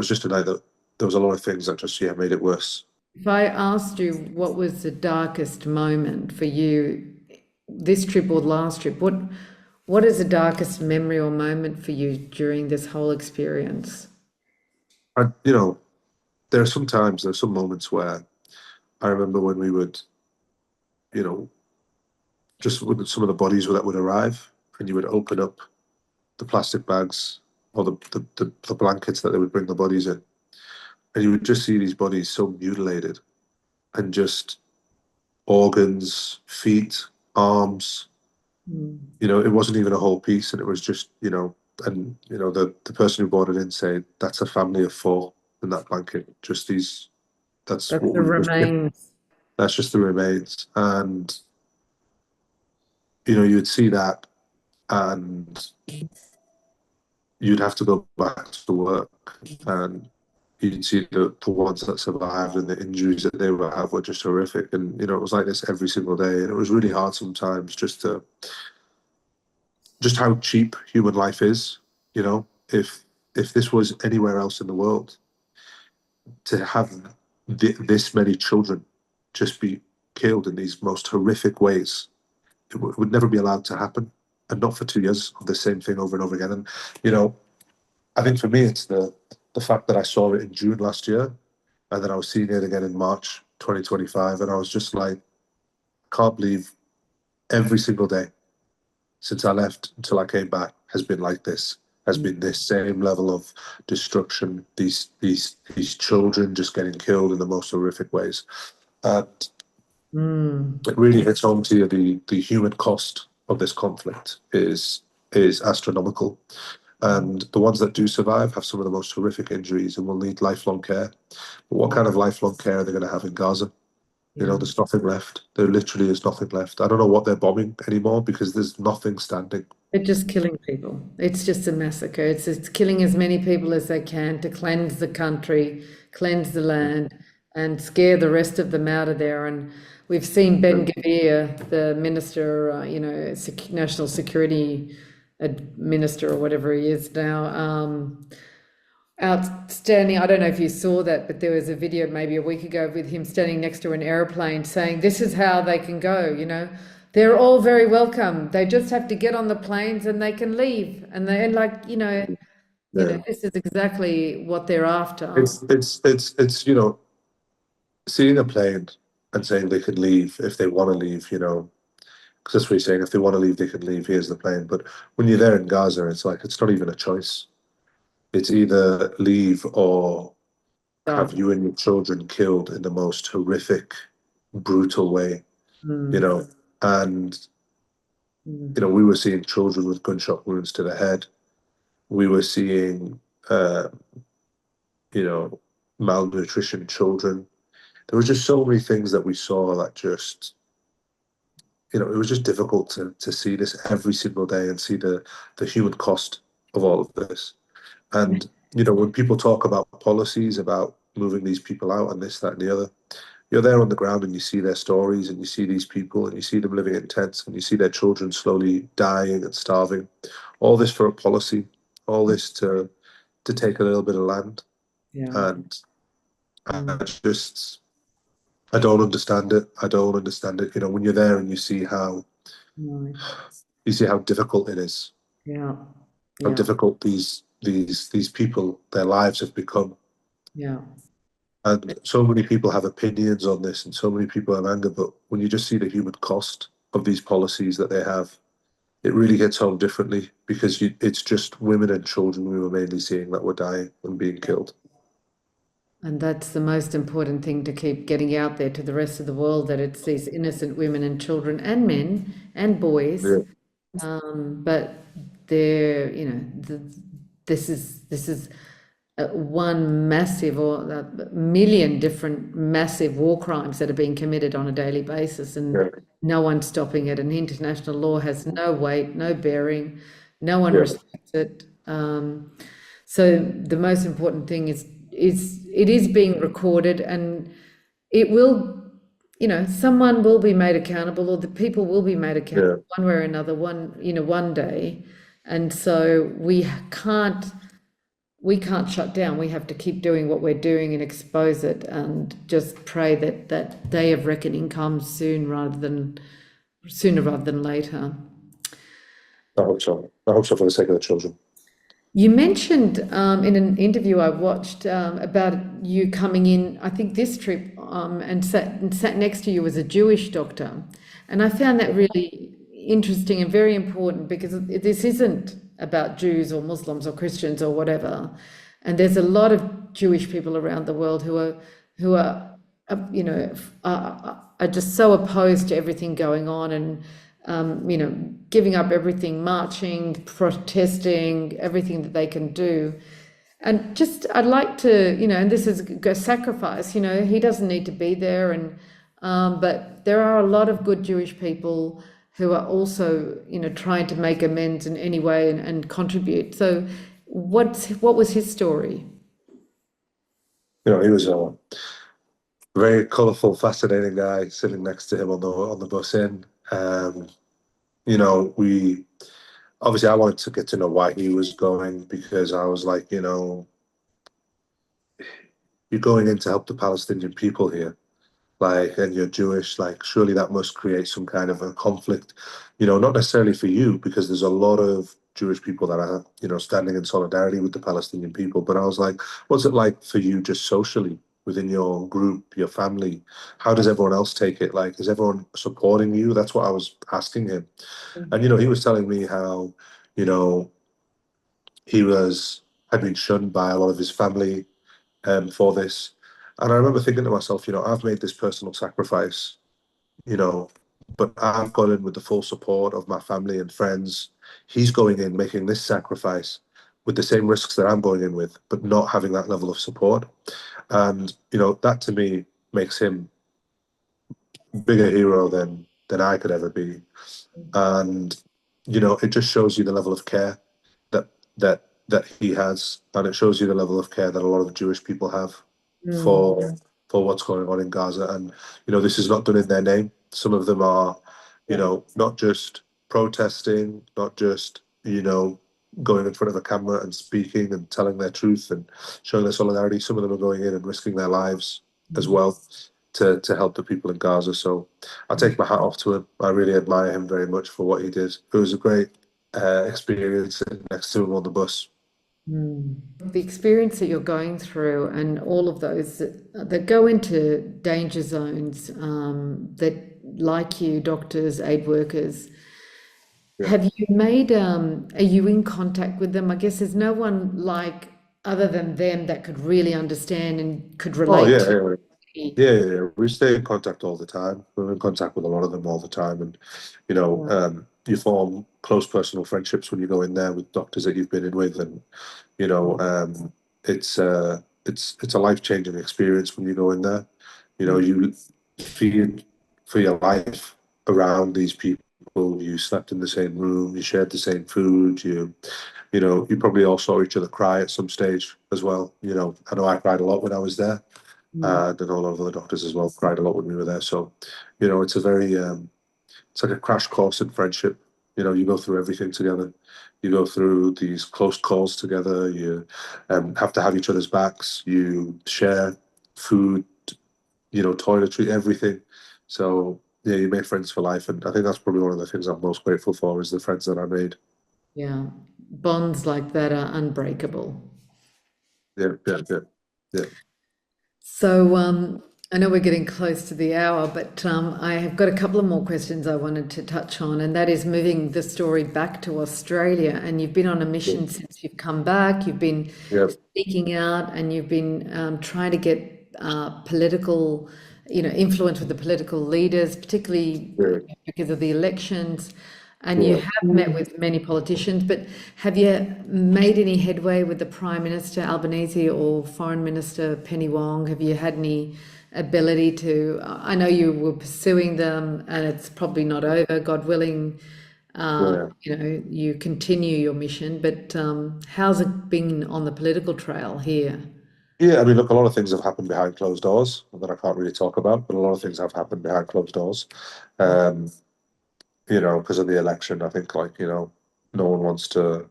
just a night that there was a lot of things that just, yeah, made it worse. If I asked you what was the darkest moment for you, this trip or last trip, what is the darkest memory or moment for you during this whole experience? And there's some moments where I remember when we would, you know, just with some of the bodies that would arrive, and you would open up the plastic bags or the blankets that they would bring the bodies in, and you would just see these bodies so mutilated, and just organs, feet, arms. It wasn't even a whole piece, and it was just, and the person who brought it in said that's a family of 4 in that blanket. Just these, that's That's what the we just, remains. that's just the remains. And you would see that, and you'd have to go back to work, and you'd see the ones that survived, and the injuries that they would have were just horrific. And it was like this every single day, and it was really hard sometimes just how cheap human life is. If this was anywhere else in the world, to have this many children just be killed in these most horrific ways, it would never be allowed to happen, and not for 2 years of the same thing over and over again. And I think for me, it's the fact that I saw it in June last year, and then I was seeing it again in March 2025, and I was just like, can't believe every single day since I left until I came back has been like this. Has been this same level of destruction. These children just getting killed in the most horrific ways, and it really hits home to you. The human cost of this conflict is astronomical, and the ones that do survive have some of the most horrific injuries and will need lifelong care. But what kind of lifelong care are they going to have in Gaza? Yeah. There's nothing left. There literally is nothing left. I don't know what they're bombing anymore because there's nothing standing. They're just killing people. It's just a massacre. It's killing as many people as they can to cleanse the country, cleanse the land, and scare the rest of them out of there. And we've seen Ben Gvir, the minister, national security minister or whatever he is now, outstanding. I don't know if you saw that, but there was a video maybe a week ago with him standing next to an airplane saying, "This is how they can go, you know. They're all very welcome. They just have to get on the planes and they can leave." And they and like, Yeah. this is exactly what they're after. It's seeing a plane and saying they can leave if they want to leave, because that's what he's saying. If they want to leave, they can leave. Here's the plane. But when you're there in Gaza, it's like it's not even a choice. It's either leave or have So, you and your children killed in the most horrific, brutal way, you mm, know. And mm, we were seeing children with gunshot wounds to the head. We were seeing, uh, you know, malnutrition children. There was just so many things that we saw that just, it was just difficult to see this every single day and see the human cost of all of this. And, when people talk about policies, about moving these people out and this, that, and the other, you're there on the ground and you see their stories and you see these people and you see them living in tents and you see their children slowly dying and starving. All this for a policy, all this to take a little bit of land. yeah, And mm, I don't understand it. I don't understand it. When you're there and right, you see how difficult it is, yeah, how yeah, difficult these people, their lives have become. yeah. And so many people have opinions on this and so many people have anger, but when you just see the human cost of these policies that they have, it really hits home differently because it's just women and children we were mainly seeing that were dying and being killed. And that's the most important thing to keep getting out there to the rest of the world, that it's these innocent women and children and men and boys. Yeah, But they're, this is one massive or a million different massive war crimes that are being committed on a daily basis, and yeah, no one's stopping it. And international law has no weight, no bearing, no one yeah, respects it. So the most important thing is it is being recorded, and it will, someone will be made accountable, or the people will be made accountable yeah. one way or another, one day. And so we can't shut down. We have to keep doing what we're doing and expose it, and just pray that that day of reckoning comes sooner rather than later. I hope so. I hope so for the sake of the children. You mentioned in an interview I watched about you coming in, I think this trip, and sat next to you was a Jewish doctor. And I found that really interesting and very important, because this isn't about Jews or Muslims or Christians or whatever. And there's a lot of Jewish people around the world who are are just so opposed to everything going on, and giving up everything, marching, protesting, everything that they can do. And just, I'd like to, and this is a sacrifice, he doesn't need to be there. And, but there are a lot of good Jewish people who are also, trying to make amends in any way, and contribute. So what was his story? He was a very colourful, fascinating guy sitting next to him on the bus in. We obviously I wanted to get to know why he was going because I was like, you're going in to help the Palestinian people here, like, and you're Jewish, like, surely that must create some kind of a conflict, not necessarily for you, because there's a lot of Jewish people that are, standing in solidarity with the Palestinian people. But I was like, what's it like for you just socially within your group, your family? How does everyone else take it? Like, is everyone supporting you? That's what I was asking him. And, he was telling me how, you know, he had been shunned by a lot of his family for this. And I remember thinking to myself, I've made this personal sacrifice, you know, but I've gone in with the full support of my family and friends. He's going in making this sacrifice with the same risks that I'm going in with, but not having that level of support. And, that to me makes him a bigger hero than I could ever be. And it just shows you the level of care that that he has, and it shows you the level of care that a lot of Jewish people have Mm, for what's going on in Gaza. And this is not done in their name. Some of them are, yeah. not just protesting, not just going in front of a camera and speaking and telling their truth and showing their solidarity. Some of them are going in and risking their lives as well to help the people in Gaza. So I take my hat off to him. I really admire him very much for what he did. It was a great experience sitting next to him on the bus. Mm. The experience that you're going through and all of those that go into danger zones, that, like you, doctors, aid workers, Yeah. have you made, are you in contact with them? I guess there's no one like other than them that could really understand and could Oh relate yeah, to yeah, you. yeah, yeah, yeah. We stay in contact all the time. We're in contact with a lot of them all the time, and you form close personal friendships when you go in there with doctors that you've been in with, and you know, it's a life-changing experience when you go in there. You feed for your life around these people. You slept in the same room, you shared the same food, you probably all saw each other cry at some stage as well. I know I cried a lot when I was there, Mm. and all of the other doctors as well cried a lot when we were there. So, it's a very it's like a crash course in friendship. You go through everything together. You go through these close calls together. You have to have each other's backs. You share food, toiletry, everything. So yeah, you make friends for life, and I think that's probably one of the things I'm most grateful for is the friends that I made. Yeah, bonds like that are unbreakable. Yeah, yeah, yeah, yeah, So, I know we're getting close to the hour, but I have got a couple of more questions I wanted to touch on, and that is moving the story back to Australia. And you've been on a mission since you've come back. You've been yeah, speaking out, and you've been trying to get political, influence with the political leaders, particularly yeah, because of the elections. And you yeah. have met with many politicians, but have you made any headway with the Prime Minister Albanese or Foreign Minister Penny Wong? Have you had any ability to? I know you were pursuing them, and it's probably not over. God willing, Yeah. you continue your mission. But how's it been on the political trail here? Yeah, I mean, look, a lot of things have happened behind closed doors that I can't really talk about, but a lot of things have happened behind closed doors. Um, because of the election, I think no one wants to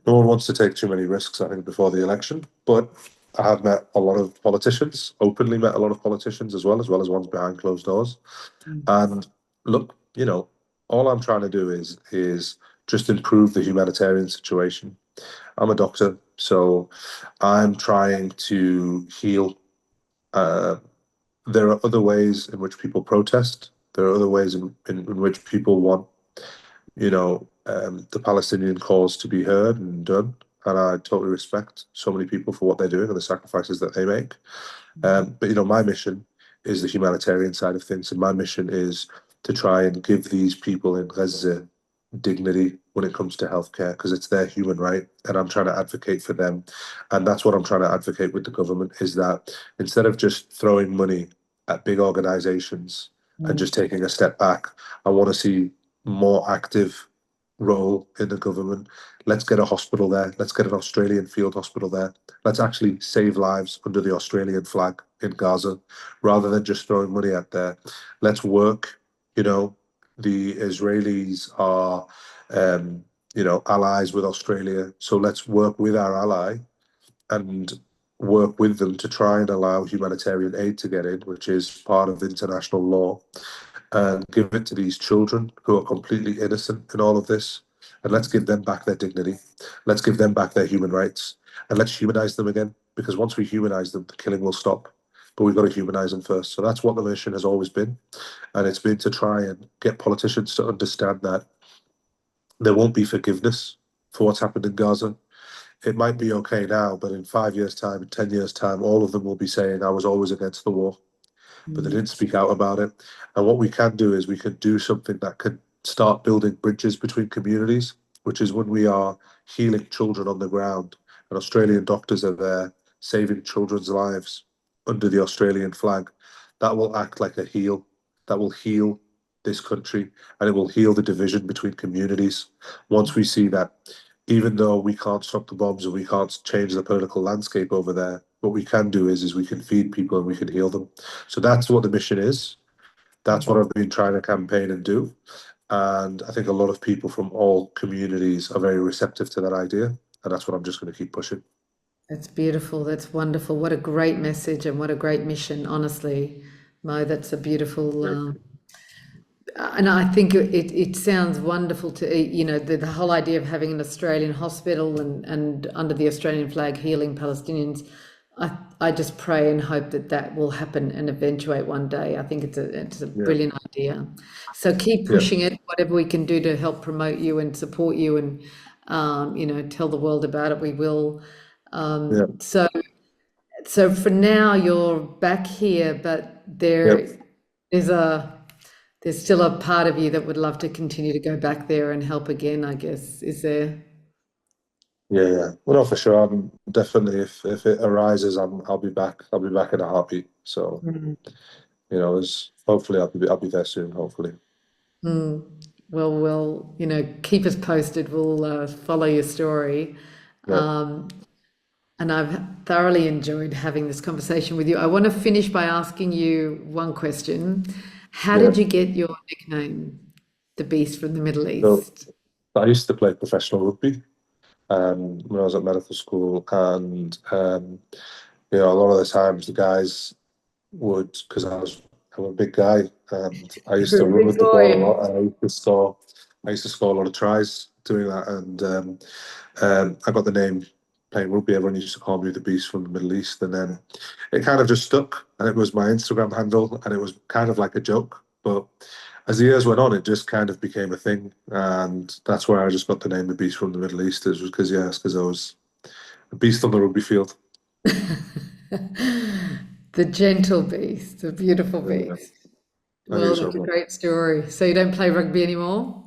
no one wants to take too many risks, I think, before the election. But I have met a lot of politicians, openly met a lot of politicians as well as ones behind closed doors. And look, all I'm trying to do is just improve the humanitarian situation. I'm a doctor, so I'm trying to heal. Uh, there are other ways in which people protest. There are other ways in which people want, the Palestinian cause to be heard and done. And I totally respect so many people for what they're doing and the sacrifices that they make. But my mission is the humanitarian side of things, and my mission is to try and give these people in Gaza dignity when it comes to healthcare because it's their human right, and I'm trying to advocate for them. And that's what I'm trying to advocate with the government is that instead of just throwing money at big organizations and Mm. just taking a step back, I want to see more active role in the government. Let's get a hospital there. Let's get an Australian field hospital there. Let's actually save lives under the Australian flag in Gaza rather than just throwing money out there. Let's work. You know, the Israelis are, allies with Australia. So let's work with our ally and work with them to try and allow humanitarian aid to get in, which is part of international law, and give it to these children who are completely innocent in all of this. And let's give them back their dignity. Let's give them back their human rights. And let's humanize them again. Because once we humanize them, the killing will stop. But we've got to humanize them first. So that's what the mission has always been. And it's been to try and get politicians to understand that there won't be forgiveness for what's happened in Gaza. It might be okay now, but in 5 years' time, in 10 years' time, all of them will be saying, I was always against the war, but they didn't speak out about it. And what we can do is we can do something that can start building bridges between communities, which is when we are healing children on the ground and Australian doctors are there saving children's lives under the Australian flag. That will act like a heal. That will heal this country and it will heal the division between communities. Once we see that, even though we can't stop the bombs and we can't change the political landscape over there, what we can do is we can feed people and we can heal them. So that's what the mission is. That's what I've been trying to campaign and do. And I think a lot of people from all communities are very receptive to that idea. And that's what I'm just going to keep pushing. That's beautiful. That's wonderful. What a great message and what a great mission, honestly. Mo, that's a beautiful, Yeah. and I think it sounds wonderful to, the whole idea of having an Australian hospital and under the Australian flag healing Palestinians. I just pray and hope that that will happen and eventuate one day. I think it's a Yeah. brilliant idea. So keep Yeah. pushing it, whatever we can do to help promote you and support you and, tell the world about it, we will. Yeah. So for now you're back here, but Yeah. is a there's still a part of you that would love to continue to go back there and help again, I guess. Is there? Yeah, yeah. Well, no, for sure. I'm definitely if it arises, I'll be back. I'll be back in a heartbeat. So, Mm. there's hopefully I'll be there soon. Hopefully. Well, we'll, keep us posted. We'll follow your story. Yeah. And I've thoroughly enjoyed having this conversation with you. I want to finish by asking you one question. How Yeah. did you get your nickname, the Beast from the Middle So East? I used to play professional rugby when I was at medical school, and a lot of the times the guys would, because I'm a big guy, and I used to You're a run big with the ball a boy. lot, and I used to score a lot of tries doing that, and I got the name playing rugby. Everyone used to call me the Beast from the Middle East, and then it kind of just stuck, and it was my Instagram handle, and it was kind of like a joke, but as the years went on, it just kind of became a thing, and that's where I just got the name the Beast from the Middle East. It was because I was a beast on the rugby field. The gentle beast, the beautiful Yeah, beast. thank you Well, so that's a much. great story. So you don't play rugby anymore?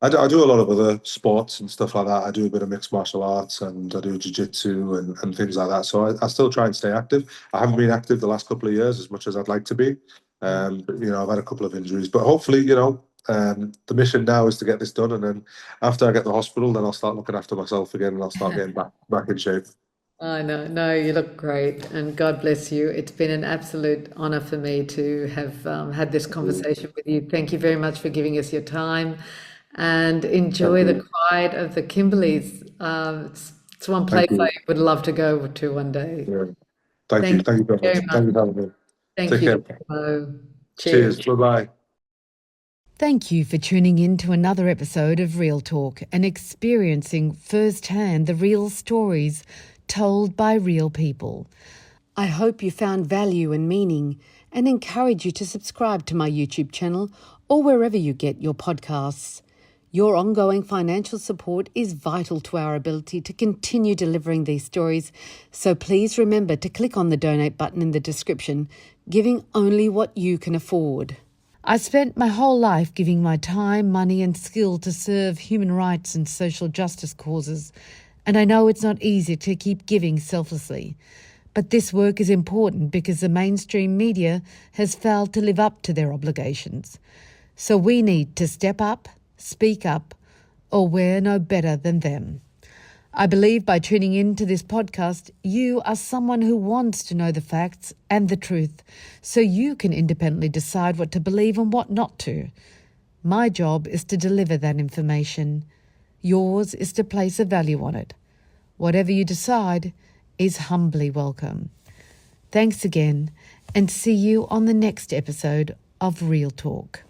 I do a lot of other sports and stuff like that. I do a bit of mixed martial arts and I do jiu-jitsu and things like that. So I still try and stay active. I haven't been active the last couple of years as much as I'd like to be. But, I've had a couple of injuries. But hopefully, the mission now is to get this done. And then after I get the hospital, then I'll start looking after myself again and I'll start getting back in shape. I know. No, you look great, and God bless you. It's been an absolute honor for me to have had this conversation with you. Thank you very much for giving us your time, and Thank enjoy the you. quiet of the Kimberleys. It's one Thank place I you. would love to go to one day. Yeah. Thank you. Thank Thank you you very much. very much. Thank you for having me. Thank Take you, care. Dr. Mo. Cheers. Cheers. Bye-bye. Thank you for tuning in to another episode of Real Talk and experiencing firsthand the real stories told by real people. I hope you found value and meaning and encourage you to subscribe to my YouTube channel or wherever you get your podcasts. Your ongoing financial support is vital to our ability to continue delivering these stories, so please remember to click on the donate button in the description, giving only what you can afford. I spent my whole life giving my time, money and skill to serve human rights and social justice causes, and I know it's not easy to keep giving selflessly. But this work is important because the mainstream media has failed to live up to their obligations. So we need to step up, speak up, or we're no better than them. I believe by tuning in to this podcast, you are someone who wants to know the facts and the truth, so you can independently decide what to believe and what not to. My job is to deliver that information. Yours is to place a value on it. Whatever you decide is humbly welcome. Thanks again, and see you on the next episode of Real Talk.